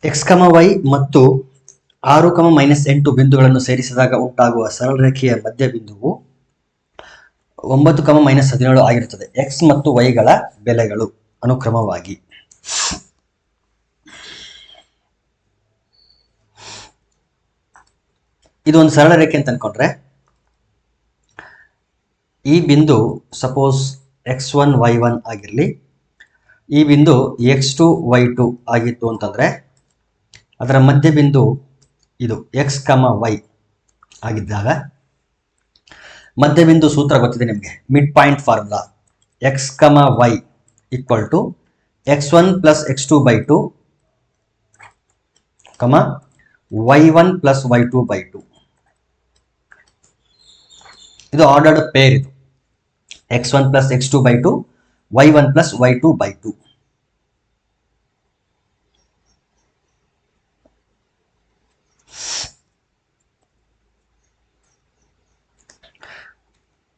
X ಕಮ Y ಮತ್ತು 6, -8 ಬಿಂದುಗಳನ್ನು ಸೇರಿಸಿದಾಗ ಉಂಟಾಗುವ ಸರಳ ರೇಖೆಯ ಮಧ್ಯ ಬಿಂದುವು 9, -17 ಆಗಿರುತ್ತದೆ. ಎಕ್ಸ್ ಮತ್ತು ವೈಗಳ ಬೆಲೆಗಳು ಅನುಕ್ರಮವಾಗಿ. ಇದು ಒಂದು ಸರಳ ರೇಖೆ ಅಂತ ಅನ್ಕೊಂಡ್ರೆ ಈ ಬಿಂದು ಸಪೋಸ್ x1 y1 ಆಗಿರಲಿ, ಈ ಬಿಂದು x2 y2 ಆಗಿತ್ತು ಅಂತಂದ್ರೆ ಅದರ ಮಧ್ಯ ಬಿಂದು ಇದು x, y ಆಗಿದ್ದಾಗ ಮಧ್ಯ ಬಿಂದು ಸೂತ್ರ ಗೊತ್ತಿದೆ ನಿಮಗೆ, mid point formula x, y equal to x1 + x2/2, y1 + y2/2. ಇದು ಆರ್ಡರ್ಡ್ ಪೇರ್. ಇದು x1 + x2/2, y1 + y2/2.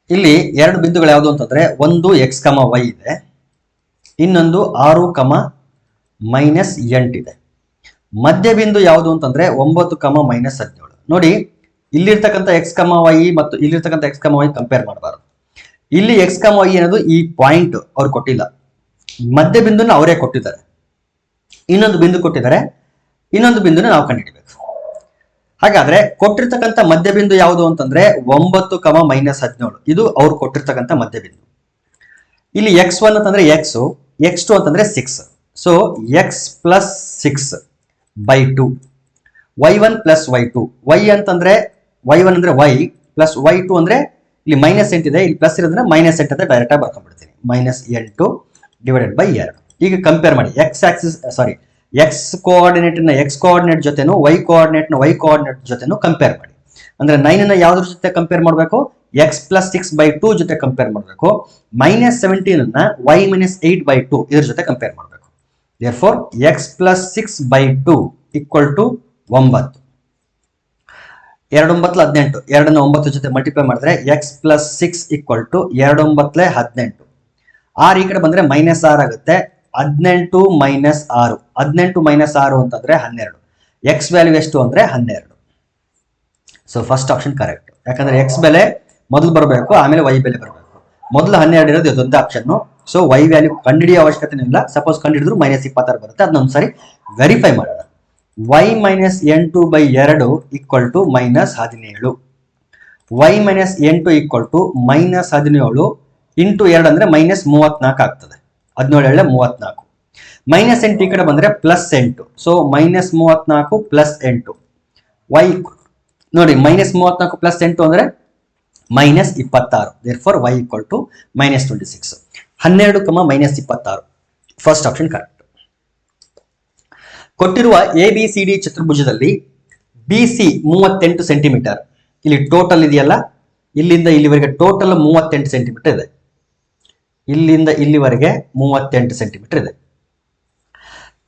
ಇಲ್ಲಿ ಎರಡು ಬಿಂದುಗಳು ಯಾವುದು ಅಂತಂದ್ರೆ ಒಂದು x, y ಇದೆ, ಇನ್ನೊಂದು 6, -8 ಇದೆ. ಮಧ್ಯ ಬಿಂದು ಯಾವುದು ಅಂತಂದ್ರೆ 9, -17. ನೋಡಿ, ಇಲ್ಲಿರ್ತಕ್ಕಂಥ x, y ಮತ್ತು ಇಲ್ಲಿರ್ತಕ್ಕಂಥ x, y ಕಂಪೇರ್ ಮಾಡಬಾರದು. ಇಲ್ಲಿ x, y ಅನ್ನೋದು ಈ ಪಾಯಿಂಟ್ ಅವ್ರು ಕೊಟ್ಟಿಲ್ಲ, ಮಧ್ಯ ಬಿಂದುನ ಅವರೇ ಕೊಟ್ಟಿದ್ದಾರೆ. ಇನ್ನೊಂದು ಬಿಂದು ಕೊಟ್ಟಿದ್ದಾರೆ, ಇನ್ನೊಂದು ಬಿಂದುನ ನಾವು ಕಂಡುಹಿಡಿಬೇಕು. ಹಾಗಾದ್ರೆ ಕೊಟ್ಟಿರ್ತಕ್ಕಂಥ ಮಧ್ಯ ಬಿಂದು ಯಾವುದು ಅಂತಂದ್ರೆ 9, -17. ಇದು ಅವ್ರು ಕೊಟ್ಟಿರ್ತಕ್ಕಂಥ ಮಧ್ಯ ಬಿಂದು. ಇಲ್ಲಿ x1 ಅಂತಂದ್ರೆ x, x2 ಅಂತಂದ್ರೆ 6. So x + 6/2, y1 + y2. y1 ಅಂದ್ರೆ y ಪ್ಲಸ್ y2 ಅಂದ್ರೆ ಇಲ್ಲಿ -8 ಇದೆ, ಇಲ್ಲಿ ಪ್ಲಸ್ ಇರೋದ್ರೆ -8 ಅಂತ ಡೈರೆಕ್ಟ್ ಆಗಿ ಬರ್ಕೊಂಡ್ಬಿಡ್ತೀನಿ. -8 / 2. ಈಗ ಕಂಪೇರ್ ಮಾಡಿ, x ಕೋಆರ್ಡಿನೇಟ್ ನ x ಕೋಆರ್ಡಿನೇಟ್ ಜೊತೆನು y ಕೋಆರ್ಡಿನೇಟ್ ನ y ಕೋಆರ್ಡಿನೇಟ್ ಜೊತೆನು ಕಂಪೇರ್ ಮಾಡಿ. ಅಂದ್ರೆ 9 ನ ಯಾವ್ದ್ರ ಜೊತೆ ಕಂಪೇರ್ ಮಾಡಬೇಕು? x + 6/2 ಜೊತೆ ಕಂಪೇರ್ ಮಾಡಬೇಕು. -17 ನ y - 8/2 ಇದ್ರ ಜೊತೆ ಕಂಪೇರ್ ಮಾಡಬೇಕು. therefore x + 6/2 = 9. 2 9 18. 2 ನ 9 ಜೊತೆ ಮಲ್ಟಿಪ್ಲೈ ಮಾಡಿದ್ರೆ x + 6 = 2 9 18. 6 ಈ ಕಡೆ ಬಂದ್ರೆ -6 ಆಗುತ್ತೆ. 18 - 6. 18 - 6 ಅಂತಂದ್ರೆ 12. x ವ್ಯಾಲ್ಯೂ ಎಷ್ಟು ಅಂದ್ರೆ 12. So first option correct. ಯಾಕಂದ್ರೆ x ಬೆಲೆ ಮೊದಲು ಬರಬೇಕು, ಆಮೇಲೆ y ಬೆಲೆ ಬರಬೇಕು. ಮೊದಲು 12 ಇರೋದು ಇದೊಂದು ಆಪ್ಷನ್. ಸೊ y ವ್ಯಾಲ್ಯೂ ಕಂಡುಹಿಡಿಯೋ ಅವಶ್ಯಕತೆ ಇಲ್ಲ. ಸಪೋಸ್ ಕಂಡುಹಿಡಿದ್ರು -26 ಬರುತ್ತೆ. ಅದನ್ನೊಂದ್ಸರಿ ವೆರಿಫೈ ಮಾಡೋಣ. y - 8/2 = -17. y - 8 = -17 ಇಂಟು 2 ಅಂದ್ರೆ -34 ಆಗ್ತದೆ. 17 - 34. -8 ಈ ಕಡೆ ಬಂದ್ರೆ +8. ಸೊ -34 + 8. y ನೋಡಿ, -34 + 8 ಅಂದ್ರೆ -26. therefore y = -26. 12, -26. First option correct. ಕೊಟ್ಟಿರುವ ABCD ಚತುರ್ಭುಜದಲ್ಲಿ BC 38 ಸೆಂಟಿಮೀಟರ್. ಇಲ್ಲಿ ಟೋಟಲ್ ಇದೆಯಲ್ಲ, ಇಲ್ಲಿಂದ ಇಲ್ಲಿವರೆಗೆ ಟೋಟಲ್ 38 ಸೆಂಟಿಮೀಟರ್ ಇದೆ. ಇಲ್ಲಿಂದ ಇಲ್ಲಿವರೆಗೆ 38 ಸೆಂಟಿಮೀಟರ್ ಇದೆ.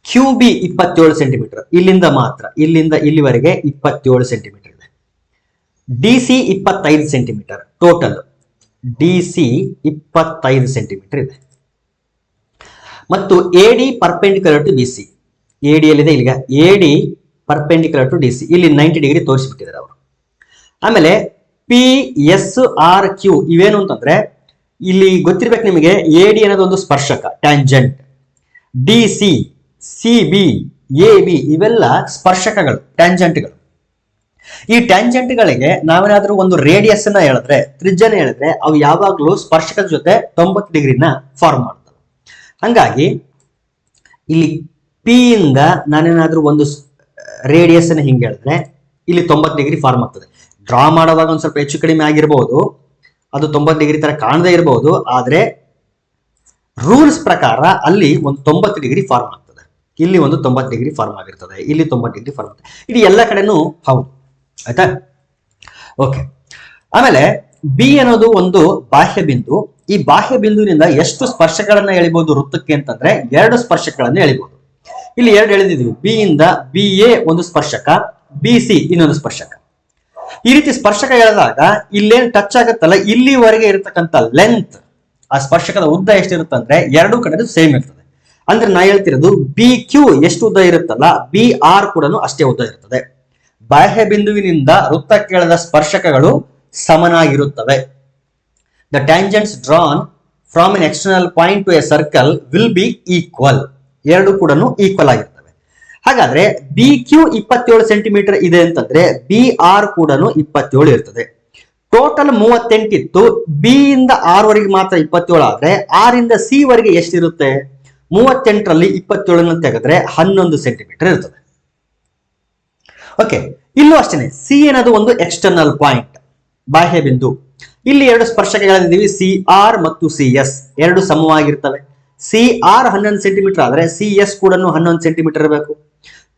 QB 27 centimetre. ಇಲ್ಲಿಂದ ಮಾತ್ರ, ಇಲ್ಲಿಂದ ಇಲ್ಲಿವರೆಗೆ 27 ಸೆಂಟಿಮೀಟರ್ ಇದೆ. DC 25 centimetre. Total DC 25 centimetre ಇದೆ. ಮತ್ತು AD perpendicular to BC. AD ಎಲ್ಲಿದೆ? ಇಲ್ಲಿಗ AD ಪರ್ಪೆಂಡಿಕ್ಯುಲರ್ ಟು DC. ಇಲ್ಲಿ 90 ಡಿಗ್ರಿ ತೋರಿಸ್ಬಿಟ್ಟಿದ್ದಾರೆ ಅವರು. ಆಮೇಲೆ PSRQ ಇವೇನು ಅಂತಂದ್ರೆ, ಇಲ್ಲಿ ಗೊತ್ತಿರ್ಬೇಕು ನಿಮಗೆ, AD ಅನ್ನೋದು ಒಂದು ಸ್ಪರ್ಶಕ, ಟ್ಯಾಂಜೆಂಟ್. DC, CB, AB ಇವೆಲ್ಲ ಸ್ಪರ್ಶಕಗಳು, ಟ್ಯಾಂಜೆಂಟ್ಗಳು. ಈ ಟ್ಯಾಂಜೆಂಟ್ಗಳಿಗೆ ನಾವೇನಾದ್ರೂ ಒಂದು ರೇಡಿಯಸ್ ಅನ್ನ ಹೇಳಿದ್ರೆ, ತ್ರಿಜ್ಯನ ಹೇಳಿದ್ರೆ, ಅವು ಯಾವಾಗಲೂ ಸ್ಪರ್ಶಕದ ಜೊತೆ 90 ಡಿಗ್ರಿನ ಫಾರ್ಮ್ ಮಾಡ್ತವೆ. ಹಂಗಾಗಿ ಇಲ್ಲಿ P ಇಂದ ನಾನೇನಾದ್ರೂ ಒಂದು ರೇಡಿಯಸ್ ಅನ್ನ ಹಿಂಗೆ ಹೇಳಿದ್ರೆ ಇಲ್ಲಿ 90 ಡಿಗ್ರಿ ಫಾರ್ಮ್ ಆಗ್ತದೆ. ಡ್ರಾ ಮಾಡುವಾಗ ಒಂದ್ ಸ್ವಲ್ಪ ಹೆಚ್ಚು ಕಡಿಮೆ ಆಗಿರ್ಬೋದು, ಅದು 90 ಡಿಗ್ರಿ ತರ ಕಾಣದೇ ಇರಬಹುದು, ಆದ್ರೆ ರೂಲ್ಸ್ ಪ್ರಕಾರ ಅಲ್ಲಿ ಒಂದು 90 ಡಿಗ್ರಿ ಫಾರ್ಮ್ ಆಗ್ತದೆ. ಇಲ್ಲಿ ಒಂದು 90 ಡಿಗ್ರಿ ಫಾರ್ಮ್ ಆಗಿರ್ತದೆ, ಇಲ್ಲಿ 90 ಡಿಗ್ರಿ ಫಾರ್ಮ್ ಆಗ್ತದೆ. ಇದು ಎಲ್ಲ ಕಡೆನೂ ಹೌದು, ಆಯ್ತಾ? ಓಕೆ. ಆಮೇಲೆ ಬಿ ಅನ್ನೋದು ಒಂದು ಬಾಹ್ಯ ಬಿಂದು. ಈ ಬಾಹ್ಯ ಬಿಂದುವಿನಿಂದ ಎಷ್ಟು ಸ್ಪರ್ಶಗಳನ್ನ ಎಳಿಬಹುದು ವೃತ್ತಕ್ಕೆ ಅಂತಂದ್ರೆ 2 ಸ್ಪರ್ಶಗಳನ್ನ ಎಳಿಬಹುದು. ಇಲ್ಲಿ 2 ಎಳೆದಿದ್ವಿ. ಬಿ ಇಂದ BA ಒಂದು ಸ್ಪರ್ಶಕ, BC ಇನ್ನೊಂದು ಸ್ಪರ್ಶಕ. ಈ ರೀತಿ ಸ್ಪರ್ಶಕ ಎಳೆದಾಗ ಇಲ್ಲೇನು ಟಚ್ ಆಗುತ್ತಲ್ಲ, ಇಲ್ಲಿವರೆಗೆ ಇರತಕ್ಕಂಥ ಲೆಂತ್, ಆ ಸ್ಪರ್ಶಕದ ಉದ್ದ ಎಷ್ಟಿರುತ್ತೆ ಅಂದ್ರೆ 2 ಕಡೆದು ಸೇಮ್ ಇರ್ತದೆ. ಅಂದ್ರೆ ನಾ ಹೇಳ್ತಿರೋದು ಬಿ ಕ್ಯೂ ಎಷ್ಟು ಉದ್ದ ಇರುತ್ತಲ್ಲ ಬಿ ಆರ್ ಕೂಡ ಅಷ್ಟೇ ಉದ್ದ ಇರುತ್ತದೆ. ಬಾಹ್ಯ ಬಿಂದುವಿನಿಂದ ವೃತ್ತಕ್ಕೆಳೆದ ಸ್ಪರ್ಶಕಗಳು ಸಮನಾಗಿರುತ್ತವೆ. The tangents drawn from an external point to a circle will be equal. ಎರಡು ಕೂಡ ಈಕ್ವಲ್ ಆಗಿರ್ತವೆ. ಹಾಗಾದ್ರೆ ಬಿ ಕ್ಯೂ 27 ಸೆಂಟಿಮೀಟರ್ ಇದೆ ಅಂತಂದ್ರೆ ಬಿ ಆರ್ ಕೂಡ 27 ಇರ್ತದೆ. ಟೋಟಲ್ 38 ಇತ್ತು. ಬಿ ಇಂದ ಆರ್ ವರೆಗೆ ಮಾತ್ರ 27 ಆದ್ರೆ ಆರ್ ಇಂದ ಸಿ ವರೆಗೆ ಎಷ್ಟಿರುತ್ತೆ? 38ರಲ್ಲಿ 27 ತೆಗೆದ್ರೆ 11 ಸೆಂಟಿಮೀಟರ್ ಇರ್ತದೆ. ಓಕೆ, ಇಲ್ಲೂ ಅಷ್ಟೇನೆ. ಸಿ ಅನ್ನೋದು ಒಂದು ಎಕ್ಸ್ಟರ್ನಲ್ ಪಾಯಿಂಟ್, ಬಾಹ್ಯ ಬಿಂದು. ಇಲ್ಲಿ ಎರಡು ಸ್ಪರ್ಶಕಗಳಿದ್ದೀವಿ, ಸಿ ಆರ್ ಮತ್ತು ಸಿ ಎಸ್. ಎರಡು ಸಮವಾಗಿರ್ತವೆ. ಸಿ ಆರ್ 11 ಸೆಂಟಿಮೀಟರ್ ಆದ್ರೆ ಸಿ ಎಸ್ ಕೂಡ 11 ಸೆಂಟಿಮೀಟರ್ ಇರಬೇಕು.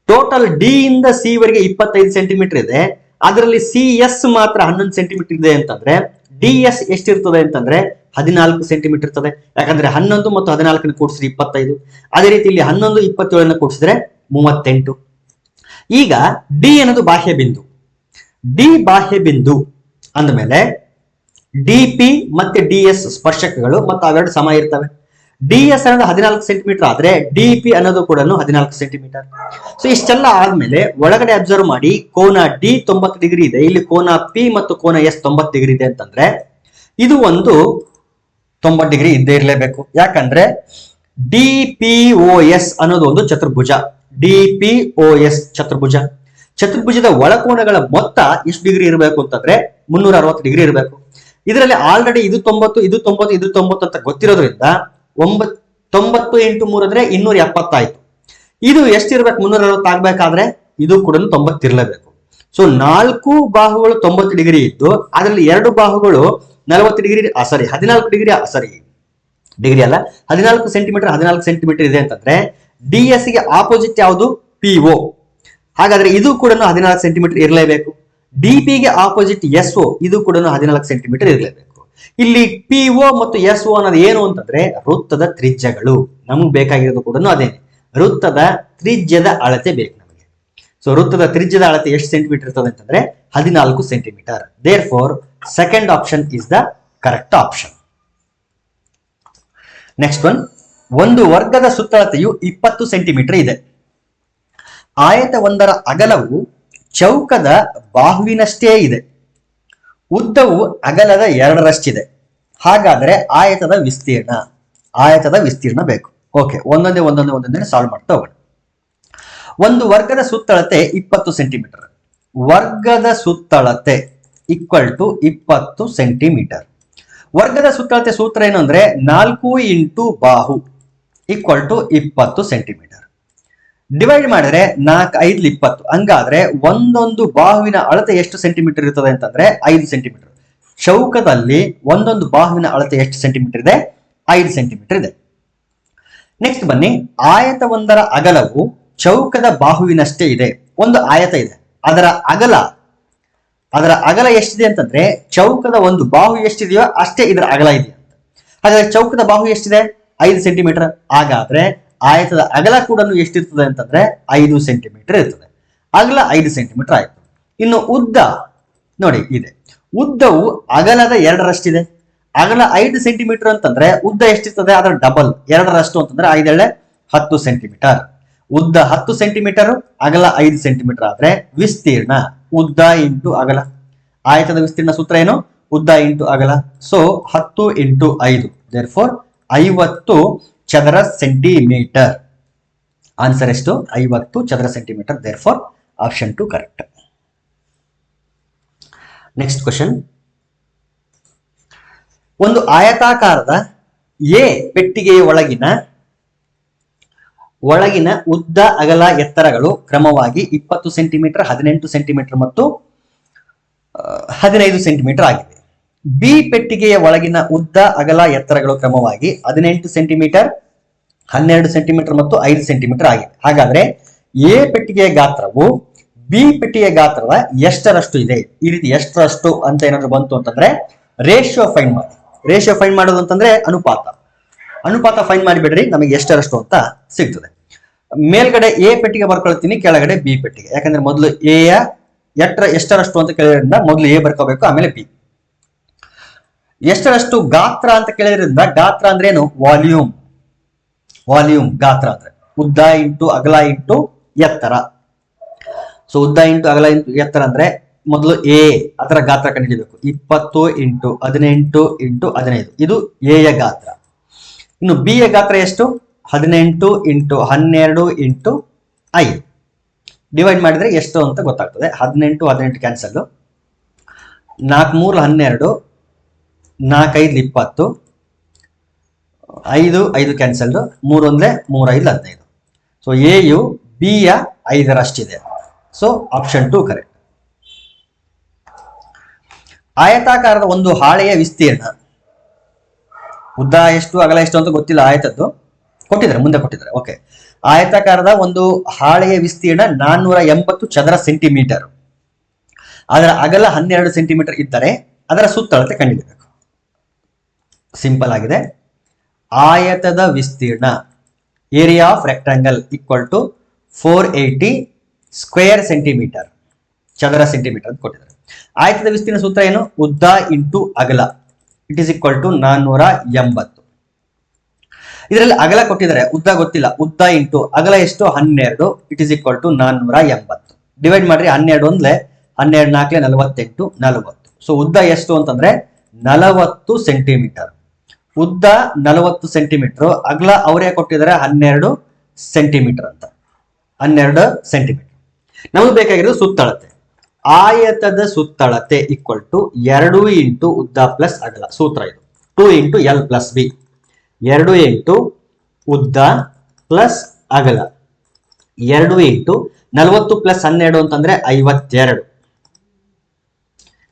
ಟೋಟಲ್ ಡಿ ಇಂದ ಸಿ ವರೆಗೆ 25 ಸೆಂಟಿಮೀಟರ್ ಇದೆ. ಅದರಲ್ಲಿ ಸಿ ಎಸ್ ಮಾತ್ರ 11 ಸೆಂಟಿಮೀಟರ್ ಇದೆ ಅಂತಂದ್ರೆ ಡಿ ಎಸ್ ಎಷ್ಟಿರ್ತದೆ ಅಂತಂದ್ರೆ 14 ಸೆಂಟಿಮೀಟರ್ ಇರ್ತದೆ. ಯಾಕಂದ್ರೆ 11 ಮತ್ತು 14 ಕೂಡಿಸಿದ್ರೆ 25. ಅದೇ ರೀತಿ ಇಲ್ಲಿ 11 27 ಕೂಡಿಸಿದ್ರೆ 38. ಈಗ ಡಿ ಅನ್ನೋದು ಬಾಹ್ಯ ಬಿಂದು. ಡಿ ಬಾಹ್ಯ ಬಿಂದು ಅಂದಮೇಲೆ ಡಿ ಪಿ ಮತ್ತೆ ಡಿ ಎಸ್ ಸ್ಪರ್ಶಕಗಳು ಮತ್ತು ಅವೆರಡು ಸಮ ಇರ್ತವೆ. ಡಿ ಎಸ್ ಅನ್ನೋದು 14 ಸೆಂಟಿಮೀಟರ್ ಆದ್ರೆ ಡಿ ಪಿ ಅನ್ನೋದು ಕೂಡ 14 ಸೆಂಟಿಮೀಟರ್. ಸೊ ಇಷ್ಟೆಲ್ಲ ಆದ್ಮೇಲೆ ಒಳಗಡೆ ಅಬ್ಸರ್ವ್ ಮಾಡಿ, ಕೋನ ಡಿ 90 ಡಿಗ್ರಿ ಇದೆ, ಇಲ್ಲಿ ಕೋನ ಪಿ ಮತ್ತು ಕೋನ ಎಸ್ 90 ಡಿಗ್ರಿ ಇದೆ ಅಂತಂದ್ರೆ ಇದು ಒಂದು 90 ಡಿಗ್ರಿ ಇದ್ದೇ ಇರಲೇಬೇಕು. ಯಾಕಂದ್ರೆ ಡಿ ಪಿ ಓ ಎಸ್ ಅನ್ನೋದು ಒಂದು ಚತುರ್ಭುಜ. ಡಿ ಪಿ ಓ ಎಸ್ ಚತುರ್ಭುಜ. ಚತುರ್ಭುಜದ ಒಳಕೋನಗಳ ಮೊತ್ತ ಎಷ್ಟು ಡಿಗ್ರಿ ಇರಬೇಕು ಅಂತಂದ್ರೆ 360 ಡಿಗ್ರಿ ಇರಬೇಕು. ಇದರಲ್ಲಿ ಆಲ್ರೆಡಿ ಇದು 90 ಇದು 90 ಇದು 90 ಅಂತ ಗೊತ್ತಿರೋದ್ರಿಂದ 90 × 3 ಅಂದ್ರೆ 270 ಆಯ್ತು. ಇದು ಎಷ್ಟಿರ್ಬೇಕು? 360 ಆಗ್ಬೇಕಾದ್ರೆ ಇದು ಕೂಡ 90 ಇರಲೇಬೇಕು. ಸೊ 4 ಬಾಹುಗಳು 90 ಡಿಗ್ರಿ ಇದ್ದು ಅದರಲ್ಲಿ 2 ಬಾಹುಗಳು 40 ಡಿಗ್ರಿ 14 ಡಿಗ್ರಿ ಡಿಗ್ರಿ ಅಲ್ಲ 14 ಸೆಂಟಿಮೀಟರ್ ಇದೆ ಅಂತಂದ್ರೆ ಡಿ ಎಸ್ ಗೆ ಆಪೋಸಿಟ್ ಯಾವುದು? P O. ಹಾಗಾದ್ರೆ ಇದು ಕೂಡ 14 ಸೆಂಟಿಮೀಟರ್ ಇರಲೇಬೇಕು. ಡಿ ಪಿ ಗೆ ಆಪೋಸಿಟ್ ಎಸ್ ಒ, ಇದು ಕೂಡ 14 ಸೆಂಟಿಮೀಟರ್ ಇರಲೇಬೇಕು. ಇಲ್ಲಿ ಪಿ ಒ ಮತ್ತು ಎಸ್ ಒ ಅನ್ನೋದು ಏನು ಅಂತಂದ್ರೆ ವೃತ್ತದ ತ್ರಿಜ್ಯಗಳು. ನಮ್ಗೆ ಬೇಕಾಗಿರೋದು ಕೂಡ ಅದೇನೆ, ವೃತ್ತದ ತ್ರಿಜ್ಯದ ಅಳತೆ ಬೇಕು ನಮಗೆ. ಸೊ ವೃತ್ತದ ತ್ರಿಜ್ಯದ ಅಳತೆ ಎಷ್ಟು ಸೆಂಟಿಮೀಟರ್ ಇರ್ತದೆ ಅಂತಂದ್ರೆ 14 centimetre. Therefore second option is the correct option. Next one, ಒಂದು ವರ್ಗದ ಸುತ್ತಳತೆಯು 20 ಸೆಂಟಿಮೀಟರ್ ಇದೆ. ಆಯತ ಒಂದರ ಅಗಲವು ಚೌಕದ ಬಾಹುವಿನಷ್ಟೇ ಇದೆ. ಉದ್ದವು ಅಗಲದ 2ರಷ್ಟಿದೆ. ಹಾಗಾದ್ರೆ ಆಯತದ ವಿಸ್ತೀರ್ಣ ಬೇಕು. ಓಕೆ, ಒಂದೊಂದೇ ಸಾಲ್ವ್ ಮಾಡ್ತಾ ಹೋಗೋಣ. ಒಂದು ವರ್ಗದ ಸುತ್ತಳತೆ 20 ಸೆಂಟಿಮೀಟರ್. ವರ್ಗದ ಸುತ್ತಳತೆ ಈಕ್ವಲ್ ಟು 20 ಸೆಂಟಿಮೀಟರ್. ವರ್ಗದ ಸುತ್ತಳತೆ ಸೂತ್ರ ಏನು ಅಂದ್ರೆ 4 × ಬಾಹು ಈಕ್ವಲ್ ಟು 20 ಸೆಂಟಿಮೀಟರ್. ಡಿವೈಡ್ ಮಾಡಿದ್ರೆ 4 5 20. ಹಂಗಾದ್ರೆ ಒಂದೊಂದು ಬಾಹುವಿನ ಅಳತೆ ಎಷ್ಟು ಸೆಂಟಿಮೀಟರ್ ಇರ್ತದೆ ಅಂತಂದ್ರೆ 5 ಸೆಂಟಿಮೀಟರ್. ಚೌಕದಲ್ಲಿ ಒಂದೊಂದು ಬಾಹುವಿನ ಅಳತೆ ಎಷ್ಟು ಸೆಂಟಿಮೀಟರ್ ಇದೆ? 5 ಸೆಂಟಿಮೀಟರ್ ಇದೆ. ನೆಕ್ಸ್ಟ್ ಬನ್ನಿ, ಆಯತ ಒಂದರ ಅಗಲವು ಚೌಕದ ಬಾಹುವಿನಷ್ಟೇ ಇದೆ. ಒಂದು ಆಯತ ಇದೆ, ಅದರ ಅಗಲ ಎಷ್ಟಿದೆ ಅಂತಂದ್ರೆ ಚೌಕದ ಒಂದು ಬಾಹು ಎಷ್ಟಿದೆಯೋ ಅಷ್ಟೇ ಇದರ ಅಗಲ ಇದೆ ಅಂತ. ಹಾಗಾದ್ರೆ ಚೌಕದ ಬಾಹು ಎಷ್ಟಿದೆ? 5 ಸೆಂಟಿಮೀಟರ್. ಹಾಗಾದ್ರೆ ಆಯತದ ಅಗಲ ಕೂಡ ಎಷ್ಟಿರ್ತದೆ ಅಂತಂದ್ರೆ 5 ಸೆಂಟಿಮೀಟರ್ ಇರ್ತದೆ. ಅಗಲ 5 ಸೆಂಟಿಮೀಟರ್ ಆಯ್ತು. ಇನ್ನು ಉದ್ದ ನೋಡಿ ಇದೆ. ಉದ್ದವು ಅಗಲದ 2ರಷ್ಟಿದೆ. ಅಗಲ 5 ಸೆಂಟಿಮೀಟರ್ ಅಂತಂದ್ರೆ ಉದ್ದ ಎಷ್ಟಿರ್ತದೆ? ಅದರ ಡಬಲ್, 2ರಷ್ಟು ಅಂತಂದ್ರೆ 5 10 ಸೆಂಟಿಮೀಟರ್. ಉದ್ದ 10 ಸೆಂಟಿಮೀಟರ್, ಅಗಲ 5 ಸೆಂಟಿಮೀಟರ್ ಆದ್ರೆ ವಿಸ್ತೀರ್ಣ ಉದ್ದ ಇಂಟು ಅಗಲ. ಆಯತದ ವಿಸ್ತೀರ್ಣ ಸೂತ್ರ ಏನು? ಉದ್ದ ಇಂಟು ಅಗಲ. ಸೊ 10 × 5 ದೇರ್ಫೋರ್ 50 ಚದರ ಸೆಂಟಿಮೀಟರ್. ಆನ್ಸರ್ ಎಷ್ಟು? 50 ಚದರ centimetre. Therefore option 2 correct. Next question, ಒಂದು ಆಯತಾಕಾರದ ಎ ಪೆಟ್ಟಿಗೆಯ ಒಳಗಿನ ಉದ್ದ ಅಗಲ ಎತ್ತರಗಳು ಕ್ರಮವಾಗಿ 20 ಸೆಂಟಿಮೀಟರ್, 18 ಸೆಂಟಿಮೀಟರ್ ಮತ್ತು 15 ಸೆಂಟಿಮೀಟರ್ ಆಗಿದೆ. ಬಿ ಪೆಟ್ಟಿಗೆಯ ಒಳಗಿನ ಉದ್ದ ಅಗಲ ಎತ್ತರಗಳು ಕ್ರಮವಾಗಿ 18 ಸೆಂಟಿಮೀಟರ್, 12 ಸೆಂಟಿಮೀಟರ್ ಮತ್ತು 5 ಸೆಂಟಿಮೀಟರ್ ಆಗಿದೆ. ಹಾಗಾದ್ರೆ ಎ ಪೆಟ್ಟಿಗೆಯ ಗಾತ್ರವು ಬಿ ಪೆಟ್ಟಿಗೆಯ ಗಾತ್ರದ ಎಷ್ಟರಷ್ಟು ಇದೆ? ಈ ರೀತಿ ಎಷ್ಟರಷ್ಟು ಅಂತ ಏನಾದ್ರು ಬಂತು ಅಂತಂದ್ರೆ ರೇಷಿಯೋ ಫೈಂಡ್ ಮಾಡಿ. ರೇಷಿಯೋ ಫೈಂಡ್ ಮಾಡೋದು ಅಂತಂದ್ರೆ ಅನುಪಾತ ಫೈಂಡ್ ಮಾಡಿಬಿಡ್ರಿ, ನಮಗೆ ಎಷ್ಟರಷ್ಟು ಅಂತ ಸಿಗ್ತದೆ. ಮೇಲ್ಗಡೆ ಎ ಪೆಟ್ಟಿಗೆ ಬರ್ಕೊಳ್ತೀನಿ, ಕೆಳಗಡೆ ಬಿ ಪೆಟ್ಟಿಗೆ. ಯಾಕಂದ್ರೆ ಮೊದಲು ಎ ಯ ಎಷ್ಟರಷ್ಟು ಅಂತ ಕೇಳಿದ್ರಿಂದ ಮೊದಲು ಎ ಬರ್ಕೋಬೇಕು, ಆಮೇಲೆ ಬಿ. ಎಷ್ಟರಷ್ಟು ಗಾತ್ರ ಅಂತ ಕೇಳಿದ್ರಿಂದ ಗಾತ್ರ ಅಂದ್ರೆ ಏನು? ವಾಲ್ಯೂಮ್. ವಾಲ್ಯೂಮ್ ಗಾತ್ರ ಅಂದ್ರೆ ಉದ್ದ ಇಂಟು ಅಗಲ ಇಂಟು ಎತ್ತರ. ಸೊ ಉದ್ದ ಇಂಟು ಅಗಲ ಇಂಟು ಎತ್ತರ ಅಂದ್ರೆ ಮೊದಲು ಎ ಅದರ ಗಾತ್ರ ಕಂಡುಹಿಡಿಯಬೇಕು. 20 ಇಂಟು 18 ಇಂಟು 15 ಇದು ಎ ಯ ಗಾತ್ರ. ಇನ್ನು ಬಿ ಯ ಗಾತ್ರ ಎಷ್ಟು? 18 ಇಂಟು 12 ಇಂಟು 5 ಡಿವೈಡ್ ಮಾಡಿದ್ರೆ ಎಷ್ಟು ಅಂತ ಗೊತ್ತಾಗ್ತದೆ. 18 18 cancel, 4 3 12, 4 5 20, 5 5 cancel, 3 1 3 5 15. So A U B ಯ 5ರಷ್ಟಿದೆ. So option 2 correct. ಆಯತಾಕಾರದ ಒಂದು ಹಾಳೆಯ ವಿಸ್ತೀರ್ಣ, ಉದ್ದ ಎಷ್ಟು ಅಗಲ ಎಷ್ಟು ಅಂತ ಗೊತ್ತಿಲ್ಲ, ಆಯತದ್ದು ಕೊಟ್ಟಿದ್ದಾರೆ, ಮುಂದೆ ಕೊಟ್ಟಿದ್ದಾರೆ. ಓಕೆ, ಆಯತಾಕಾರದ ಒಂದು ಹಾಳೆಯ ವಿಸ್ತೀರ್ಣ 480 ಚದರ ಸೆಂಟಿಮೀಟರ್. ಅದರ ಅಗಲ 12 ಸೆಂಟಿಮೀಟರ್ ಇದ್ದರೆ ಅದರ ಸುತ್ತಳತೆ ಕಂಡುಹಿಡಿಯಬೇಕು. ಸಿಂಪಲ್ ಆಗಿದೆ. ಆಯತದ ವಿಸ್ತೀರ್ಣ area of rectangle equal to 480 square centimetre, ಚದರ ಸೆಂಟಿಮೀಟರ್ ಅಂತ ಕೊಟ್ಟಿದ್ದಾರೆ. ಆಯತದ ವಿಸ್ತೀರ್ಣ ಸೂತ್ರ ಏನು? ಉದ್ದ ಇಂಟು ಅಗಲ ಇಟ್ ಇಸ್ ಈಕ್ವಲ್ ಟು 480. ಇದರಲ್ಲಿ ಅಗಲ ಕೊಟ್ಟಿದ್ದಾರೆ, ಉದ್ದ ಗೊತ್ತಿಲ್ಲ. ಉದ್ದ ಇಂಟು ಅಗಲ ಎಷ್ಟು? 12 it is equal to 480. Divide ಮಾಡ್ರಿ, 12 1 12 4 48 40. ಸೊ ಉದ್ದ ಎಷ್ಟು ಅಂತಂದ್ರೆ 40 ಸೆಂಟಿಮೀಟರ್. ಉದ್ದ 40 ಸೆಂಟಿಮೀಟರ್, ಅಗಲ ಅವರೇ ಕೊಟ್ಟಿದ್ದಾರೆ 12 ಸೆಂಟಿಮೀಟರ್ ಅಂತ. 12 ಸೆಂಟಿಮೀಟರ್. ನಮಗೆ ಬೇಕಾಗಿರೋದು ಸುತ್ತಳತೆ. ಆಯತದ ಸುತ್ತಳತೆ ಈಕ್ವಲ್ ಟು 2 ಇಂಟು ಉದ್ದ ಪ್ಲಸ್ ಅಗಲ. ಸೂತ್ರ ಇದು 2 into L plus B. 2 into ಉದ್ದ ಪ್ಲಸ್ ಅಗಲ, 2 ಇಂಟು 40 ಪ್ಲಸ್ 12 ಅಂತಂದ್ರೆ 52.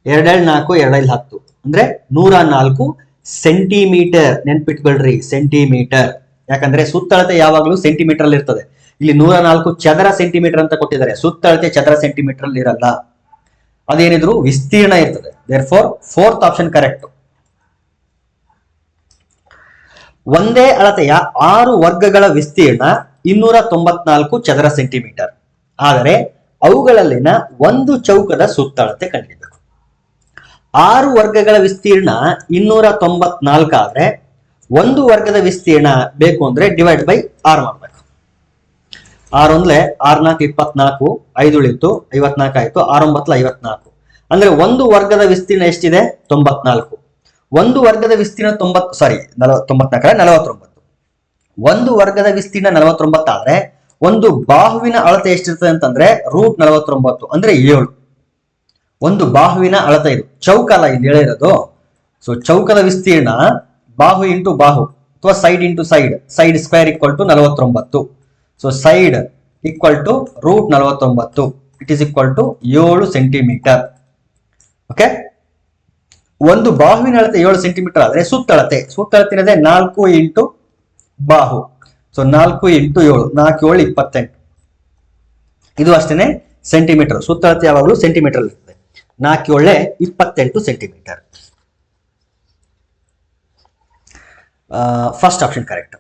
2 4 2 10 ಅಂದ್ರೆ 104 ಸೆಂಟಿಮೀಟರ್. ನೆನ್ಪಿಟ್ಕೊಳ್ರಿ, ಸೆಂಟಿಮೀಟರ್. ಯಾಕಂದ್ರೆ ಸುತ್ತಳತೆ ಯಾವಾಗಲೂ ಸೆಂಟಿಮೀಟರ್ ಅಲ್ಲಿ ಇರ್ತದೆ. ಇಲ್ಲಿ 104 ಚದರ ಸೆಂಟಿಮೀಟರ್ ಅಂತ ಕೊಟ್ಟಿದ್ದಾರೆ, ಸುತ್ತಳತೆ ಚದರ ಸೆಂಟಿಮೀಟರ್ ಅಲ್ಲಿ ಇರಲ್ಲ, ಅದೇನಿದ್ರು ವಿಸ್ತೀರ್ಣ ಇರ್ತದೆ. Therefore fourth option correct. ಒಂದೇ ಅಳತೆಯ 6 ವರ್ಗಗಳ ವಿಸ್ತೀರ್ಣ 294 ಚದರ ಸೆಂಟಿಮೀಟರ್. ಆದರೆ ಅವುಗಳಲ್ಲಿನ ಒಂದು ಚೌಕದ ಸುತ್ತಳತೆ ಕಂಡುಹಿಡಿಯಬೇಕು. 6 ವರ್ಗಗಳ ವಿಸ್ತೀರ್ಣ 294 ಆದ್ರೆ ಒಂದು ವರ್ಗದ ವಿಸ್ತೀರ್ಣ ಬೇಕು ಅಂದ್ರೆ ಡಿವೈಡ್ ಬೈ 6 ಮಾಡಬೇಕು. 6 1 6 4 24, 5 ಉಳಿತು 54 ಆಯ್ತು, 6 9 54. ಅಂದ್ರೆ ಒಂದು ವರ್ಗದ ವಿಸ್ತೀರ್ಣ ಎಷ್ಟಿದೆ? 94. ಒಂದು ವರ್ಗದ ವಿಸ್ತೀರ್ಣ 49. ಒಂದು ವರ್ಗದ ವಿಸ್ತೀರ್ಣ 49 ಆದ್ರೆ ಒಂದು ಬಾಹುವಿನ ಅಳತೆ ಎಷ್ಟಿರ್ತದೆ ಅಂತಂದ್ರೆ √49 ಅಂದ್ರೆ 7. ಒಂದು ಬಾಹುವಿನ ಅಳತೆ ಇದು, ಚೌಕ ಅಲ್ಲ ಇಲ್ಲಿ ಹೇಳಿರೋದು. ಸೊ ಚೌಕದ ವಿಸ್ತೀರ್ಣ ಬಾಹು ಇಂಟು ಬಾಹು ಅಥವಾ side into side, side square equal to 49. So side equal to √49 it is equal to 7 centimetre. Okay, ಒಂದು ಬಾಹುವಿನ ಅಳತೆ 7 ಸೆಂಟಿಮೀಟರ್ ಆದ್ರೆ ಸುತ್ತಳತೆ 4 ಇಂಟು ಬಾಹು. So 4 into 7, 4 7 28. ಇದು ಅಷ್ಟೇನೆ ಸೆಂಟಿಮೀಟರ್. ಸುತ್ತಳತೆ ಯಾವಾಗಲೂ ಸೆಂಟಿಮೀಟರ್ ಇರ್ತದೆ. 4 7 28 ಸೆಂಟಿಮೀಟರ್. First option correct.